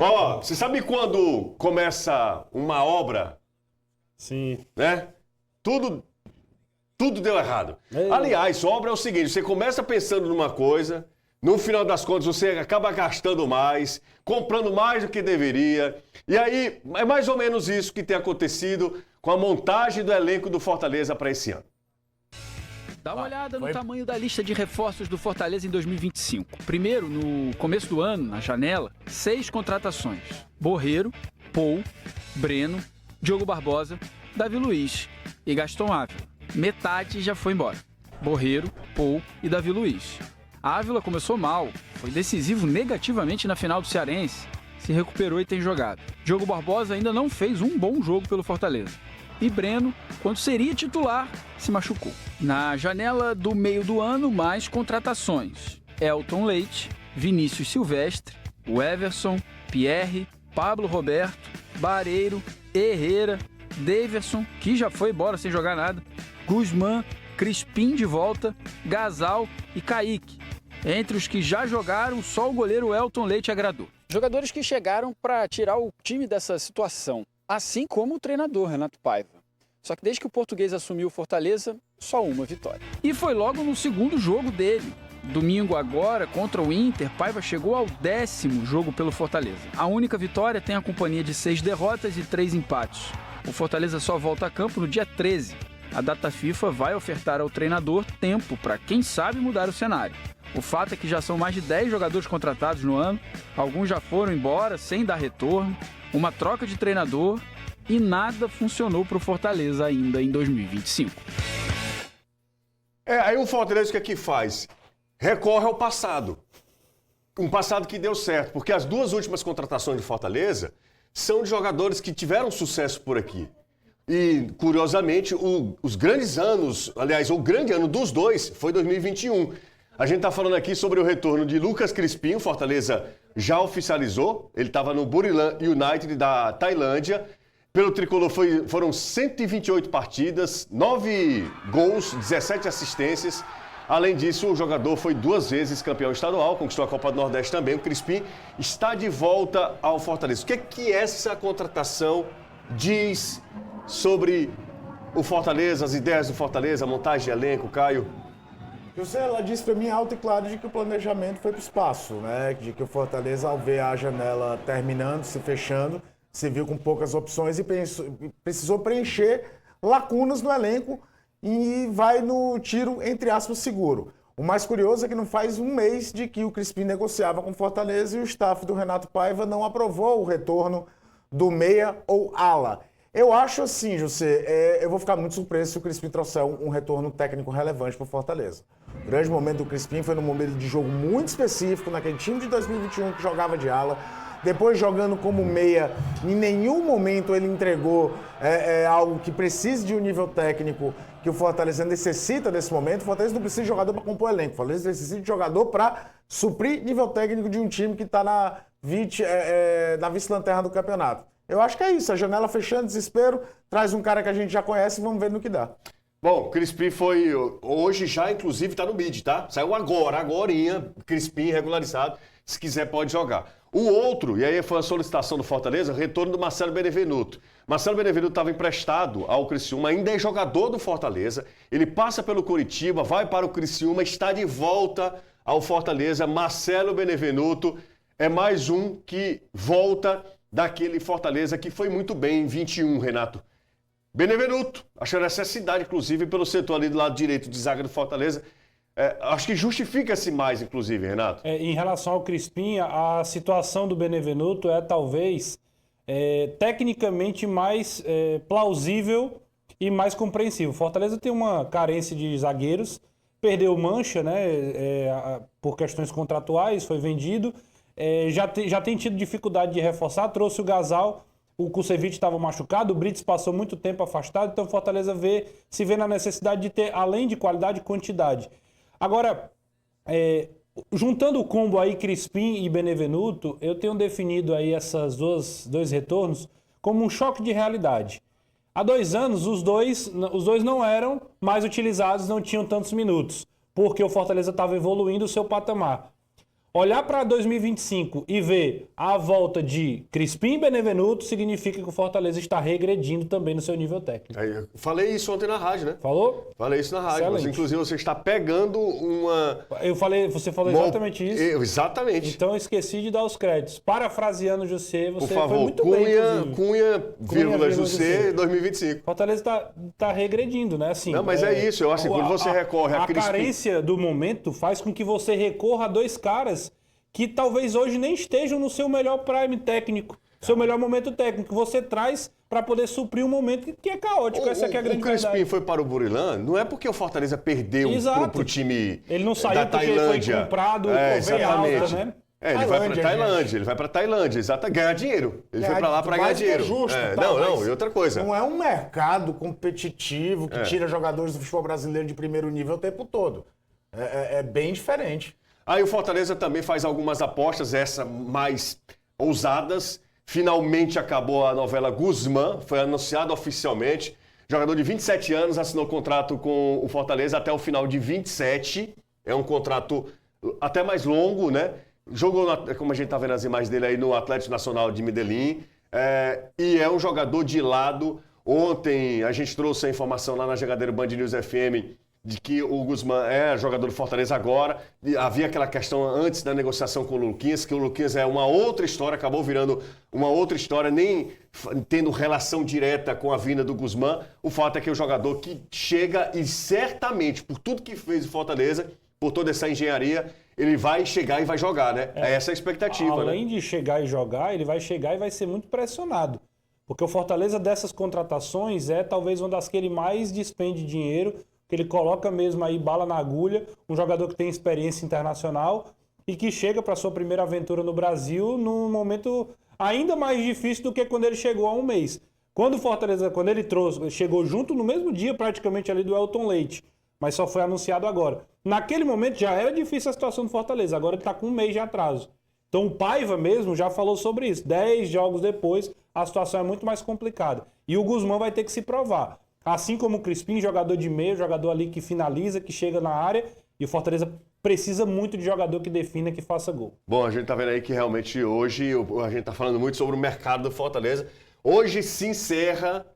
Ó, você sabe quando começa uma obra, Sim. né? Tudo deu errado. Aliás, obra é o seguinte, você começa pensando numa coisa, no final das contas você acaba gastando mais, comprando mais do que deveria. E aí, é mais ou menos isso que tem acontecido com a montagem do elenco do Fortaleza para esse ano. Dá uma olhada no tamanho da lista de reforços do Fortaleza em 2025. Primeiro, no começo do ano, na janela, 6 contratações. Borreiro, Paul, Breno, Diogo Barbosa, Davi Luiz e Gaston Ávila. Metade já foi embora. Borreiro, Paul e Davi Luiz. A Ávila começou mal, foi decisivo negativamente na final do Cearense, se recuperou e tem jogado. Diogo Barbosa ainda não fez um bom jogo pelo Fortaleza. E Breno, quando seria titular, se machucou. Na janela do meio do ano, mais contratações. Elton Leite, Vinícius Silvestre, o Everson, Pierre, Pablo Roberto, Bareiro, Herrera, Daverson, que já foi embora sem jogar nada, Guzmán, Crispim de volta, Gasal e Kaique. Entre os que já jogaram, só o goleiro Elton Leite agradou. Jogadores que chegaram para tirar o time dessa situação, assim como o treinador Renato Paiva. Só que desde que o português assumiu o Fortaleza, só uma vitória. E foi logo no segundo jogo dele. Domingo agora, contra o Inter, Paiva chegou ao 10º jogo pelo Fortaleza. A única vitória tem a companhia de 6 derrotas e 3 empates. O Fortaleza só volta a campo no dia 13. A data FIFA vai ofertar ao treinador tempo para, quem sabe, mudar o cenário. O fato é que já são mais de 10 jogadores contratados no ano, alguns já foram embora sem dar retorno, uma troca de treinador e nada funcionou para o Fortaleza ainda em 2025. Aí o Fortaleza o que é que faz? Recorre ao passado. Um passado que deu certo, porque as 2 últimas contratações de Fortaleza são de jogadores que tiveram sucesso por aqui. E, curiosamente, os grandes anos, aliás, o grande ano dos dois foi 2021. A gente está falando aqui sobre o retorno de Lucas Crispim, o Fortaleza já oficializou. Ele estava no Buriram United da Tailândia. Pelo Tricolor foram 128 partidas, 9 gols, 17 assistências. Além disso, o jogador foi 2 vezes campeão estadual, conquistou a Copa do Nordeste também. O Crispim está de volta ao Fortaleza. O que é que essa contratação diz sobre o Fortaleza, as ideias do Fortaleza, a montagem de elenco, Caio? José, ela disse para mim alto e claro de que o planejamento foi para o espaço, né? De que o Fortaleza, ao ver a janela terminando, se fechando, se viu com poucas opções e precisou preencher lacunas no elenco e vai no tiro, entre aspas, seguro. O mais curioso é que não faz um mês de que o Crispim negociava com o Fortaleza e o staff do Renato Paiva não aprovou o retorno do meia ou ala. Eu acho assim, José, eu vou ficar muito surpreso se o Crispim trouxer um retorno técnico relevante para o Fortaleza. O grande momento do Crispim foi num momento de jogo muito específico, naquele time de 2021 que jogava de ala. Depois jogando como meia, em nenhum momento ele entregou algo que precise de um nível técnico que o Fortaleza necessita nesse momento. O Fortaleza não precisa de jogador para compor elenco, o Fortaleza necessita de jogador para suprir nível técnico de um time que está na vice-lanterna do campeonato. Eu acho que é isso, a janela fechando, desespero, traz um cara que a gente já conhece e vamos ver no que dá. Bom, Crispim foi, hoje já inclusive está no mid, tá? Saiu agorinha, Crispim regularizado, se quiser pode jogar. O outro, e aí foi a solicitação do Fortaleza, o retorno do Marcelo Benevenuto. Marcelo Benevenuto estava emprestado ao Criciúma, ainda é jogador do Fortaleza, ele passa pelo Coritiba, vai para o Criciúma, está de volta ao Fortaleza. Marcelo Benevenuto é mais um que volta daquele Fortaleza que foi muito bem em 21, Renato. Benevenuto, acho que necessidade, inclusive, pelo setor ali do lado direito de zaga do Fortaleza. Acho que justifica-se mais, inclusive, Renato. Em relação ao Crispim, a situação do Benevenuto é talvez tecnicamente mais plausível e mais compreensível. Fortaleza tem uma carência de zagueiros, perdeu Mancha, né, por questões contratuais, foi vendido. Já tem tido dificuldade de reforçar, trouxe o Gasal, o Kusevich estava machucado, o Brits passou muito tempo afastado, então o Fortaleza se vê na necessidade de ter, além de qualidade, quantidade. Agora, juntando o combo aí Crispim e Benevenuto, eu tenho definido aí essas dois retornos como um choque de realidade. Há 2 anos, os dois não eram mais utilizados, não tinham tantos minutos, porque o Fortaleza estava evoluindo o seu patamar. Olhar para 2025 e ver a volta de Crispim e Benevenuto significa que o Fortaleza está regredindo também no seu nível técnico. Eu falei isso ontem na rádio, né? Falou? Falei isso na rádio. Mas, inclusive, você está pegando uma... Você falou exatamente isso. Exatamente. Então eu esqueci de dar os créditos. Parafraseando você, Por você favor, foi muito bem, inclusive. Cunha, vírgula, José, 2025. Fortaleza tá regredindo, né? Assim, Não, mas é isso. Eu acho que quando você recorre a Crispim... A carência do momento faz com que você recorra a dois caras que talvez hoje nem estejam no seu melhor prime técnico, seu melhor momento técnico. Você traz para poder suprir um momento que é caótico. Essa aqui é a grande verdade. O Crispim foi para o Burilã, não é porque o Fortaleza perdeu pro time ele não saiu da Tailândia. Porque foi comprado exatamente. alta, né? Ele vai para Tailândia, ele vai para Tailândia, exatamente, ganhar dinheiro. Ele foi para lá para ganhar dinheiro. Justo, não, e outra coisa. Não é um mercado competitivo que tira jogadores do futebol brasileiro de primeiro nível o tempo todo. É bem diferente. Aí o Fortaleza também faz algumas apostas, essa mais ousadas. Finalmente acabou a novela Guzmán, foi anunciado oficialmente. Jogador de 27 anos, assinou contrato com o Fortaleza até o final de 27. É um contrato até mais longo, né? Jogou, como a gente está vendo as imagens dele aí, no Atlético Nacional de Medellín. E é um jogador de lado. Ontem a gente trouxe a informação lá na Jangadeiro Band News FM de que o Guzmán é jogador do Fortaleza agora. E havia aquela questão antes da negociação com o Luquinhas, que o Luquinhas é uma outra história, acabou virando uma outra história, nem tendo relação direta com a vinda do Guzmán. O fato é que é o jogador que chega e certamente, por tudo que fez o Fortaleza, por toda essa engenharia, ele vai chegar e vai jogar, né? É essa a expectativa. Além de chegar e jogar, ele vai chegar e vai ser muito pressionado. Porque o Fortaleza dessas contratações é talvez uma das que ele mais despende dinheiro, que ele coloca mesmo aí bala na agulha, um jogador que tem experiência internacional e que chega para sua primeira aventura no Brasil num momento ainda mais difícil do que quando ele chegou há um mês. Quando o Fortaleza, quando ele chegou junto no mesmo dia praticamente ali do Elton Leite, mas só foi anunciado agora. Naquele momento já era difícil a situação do Fortaleza, agora ele está com um mês de atraso. Então o Paiva mesmo já falou sobre isso. 10 jogos depois, a situação é muito mais complicada. E o Guzmán vai ter que se provar. Assim como o Crispim, jogador de meio, jogador ali que finaliza, que chega na área. E o Fortaleza precisa muito de jogador que defina, que faça gol. Bom, a gente tá vendo aí que realmente hoje a gente tá falando muito sobre o mercado do Fortaleza. Hoje se encerra,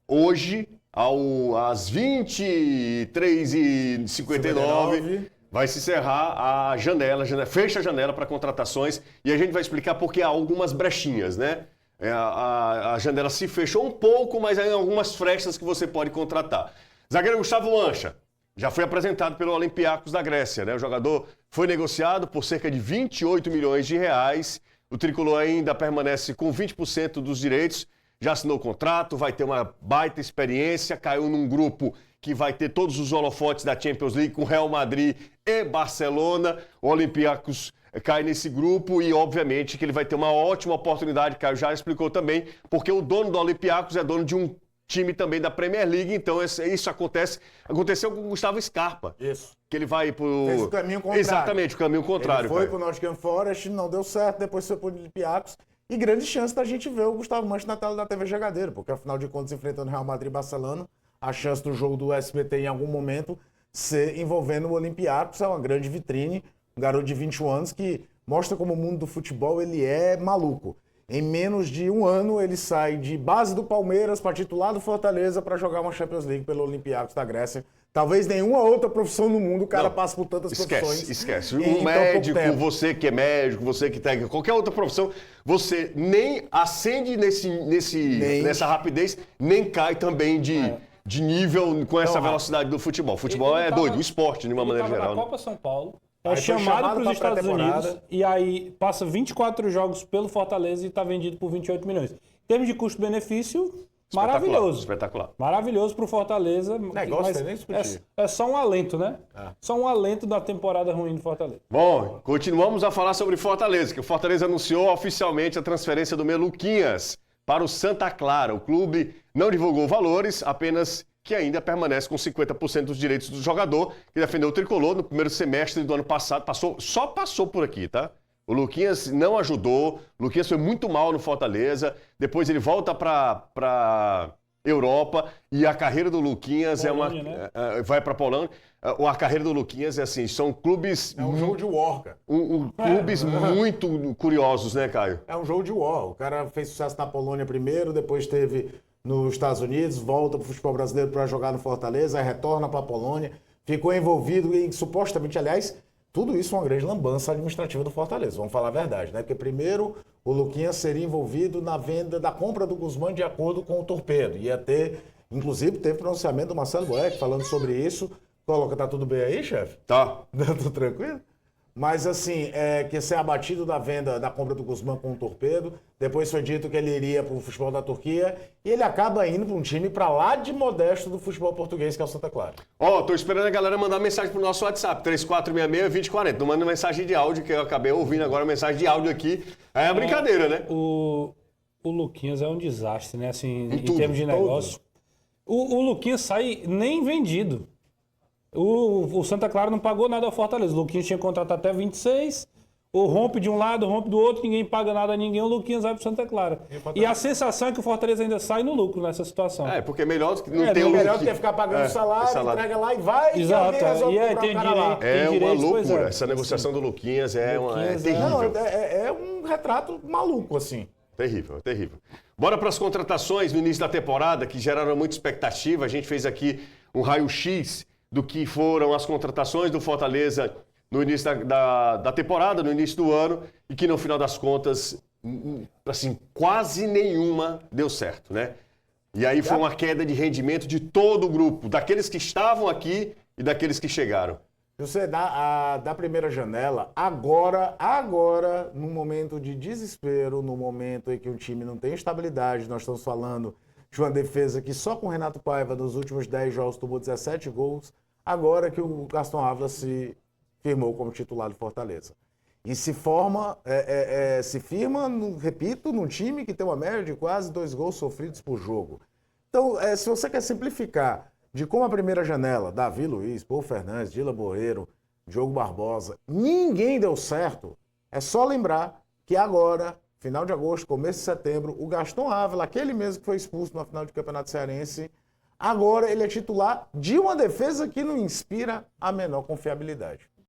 às 23h59, vai se encerrar a janela, fecha a janela para contratações e a gente vai explicar porque há algumas brechinhas, né? A janela se fechou um pouco, mas há algumas frestas que você pode contratar. Zagueiro Gustavo Mancha, já foi apresentado pelo Olympiacos da Grécia, né? O jogador foi negociado por cerca de 28 milhões de reais. O tricolor ainda permanece com 20% dos direitos. Já assinou o contrato, vai ter uma baita experiência, caiu num grupo que vai ter todos os holofotes da Champions League com Real Madrid e Barcelona. O Olympiacos cai nesse grupo e, obviamente, que ele vai ter uma ótima oportunidade, Caio já explicou também, porque o dono do Olympiacos é dono de um time também da Premier League, então isso aconteceu com o Gustavo Scarpa. Isso. Que ele vai pro... Fez o caminho contrário. Exatamente, o caminho contrário. Ele foi pro Nottingham Forest, não deu certo, depois foi pro Olympiacos. E grande chance da gente ver o Gustavo Mancha na tela da TV Jangadeiro, porque afinal de contas, enfrentando Real Madrid e Barcelona, a chance do jogo do SBT em algum momento ser envolvendo o Olympiacos é uma grande vitrine. Um garoto de 21 anos que mostra como o mundo do futebol ele é maluco. Em menos de um ano, ele sai de base do Palmeiras para titular do Fortaleza para jogar uma Champions League pelo Olympiacos da Grécia. Talvez nenhuma outra profissão no mundo o cara passe por tantas profissões. Esquece. Um médico, você que é médico, você que tem qualquer outra profissão, você nem ascende nessa rapidez, nem cai também de nível com essa velocidade do futebol. Futebol é doido, o esporte de uma maneira geral. Na Copa São Paulo. É chamado para os Estados Unidos e aí passa 24 jogos pelo Fortaleza e está vendido por 28 milhões. Em termos de custo-benefício, maravilhoso. Espetacular. Maravilhoso para o Fortaleza. Negócio nem discutir. É só um alento, né? Só um alento da temporada ruim do Fortaleza. Bom, continuamos a falar sobre Fortaleza, que o Fortaleza anunciou oficialmente a transferência do Meluquinhas para o Santa Clara. O clube não divulgou valores, apenas que ainda permanece com 50% dos direitos do jogador, que defendeu o tricolor no primeiro semestre do ano passado, só passou por aqui, tá? O Luquinhas não ajudou, o Luquinhas foi muito mal no Fortaleza, depois ele volta para Europa, e a carreira do Luquinhas Polônia, né? vai para Polônia. A carreira do Luquinhas é assim, são clubes É um jogo de war, cara. clubes muito curiosos, né, Caio? É um jogo de war. O cara fez sucesso na Polônia primeiro, depois teve nos Estados Unidos, volta pro futebol brasileiro para jogar no Fortaleza, aí retorna para a Polônia, ficou envolvido em, supostamente, aliás, tudo isso é uma grande lambança administrativa do Fortaleza, vamos falar a verdade, né? Porque primeiro o Luquinhas seria envolvido na venda da compra do Guzmán de acordo com o Torpedo. Ia ter, inclusive, teve pronunciamento do Marcelo Boeck falando sobre isso. Coloca, tá tudo bem aí, chefe? Tá. Tudo tranquilo? Mas assim, que ia ser abatido da venda, da compra do Guzmán com o Torpedo. Depois foi dito que ele iria para o futebol da Turquia. E ele acaba indo para um time para lá de modesto do futebol português, que é o Santa Clara. Tô esperando a galera mandar mensagem pro nosso WhatsApp, 3466-2040. Não manda mensagem de áudio, que eu acabei ouvindo agora mensagem de áudio aqui. É brincadeira, né? O Luquinhas é um desastre, né? Assim, em tudo, termos de negócio. O Luquinhas sai nem vendido. O Santa Clara não pagou nada ao Fortaleza. O Luquinhas tinha contratado até 26. O rompe de um lado, rompe do outro, ninguém paga nada a ninguém. O Luquinhas vai pro Santa Clara. E a sensação é que o Fortaleza ainda sai no lucro nessa situação. Porque é melhor do que não ter Melhor do que ficar pagando salário, entrega lá e vai. Exato. E alguém resolve comprar tem o cara lá. direito. É tem uma direito, pois loucura. é. Essa negociação do Luquinhas é Luquinhas terrível. Não, é um retrato maluco, assim. Terrível, terrível. Bora para as contratações no início da temporada, que geraram muita expectativa. A gente fez aqui um raio-x do que foram as contratações do Fortaleza no início da temporada, no início do ano, e que no final das contas, assim, quase nenhuma deu certo, né? E aí foi uma queda de rendimento de todo o grupo, daqueles que estavam aqui e daqueles que chegaram. Você da primeira janela, agora, num momento de desespero, no momento em que o time não tem estabilidade, nós estamos falando de uma defesa que só com o Renato Paiva, nos últimos 10 jogos, tomou 17 gols, agora que o Gaston Ávila se firmou como titular do Fortaleza. E se firma, repito, num time que tem uma média de quase 2 gols sofridos por jogo. Então, se você quer simplificar de como a primeira janela, Davi Luiz, Paul Fernandes, Dila Borreiro, Diogo Barbosa, ninguém deu certo, é só lembrar que agora, final de agosto, começo de setembro, o Gaston Ávila, aquele mesmo que foi expulso na final do Campeonato Cearense, agora ele é titular de uma defesa que não inspira a menor confiabilidade.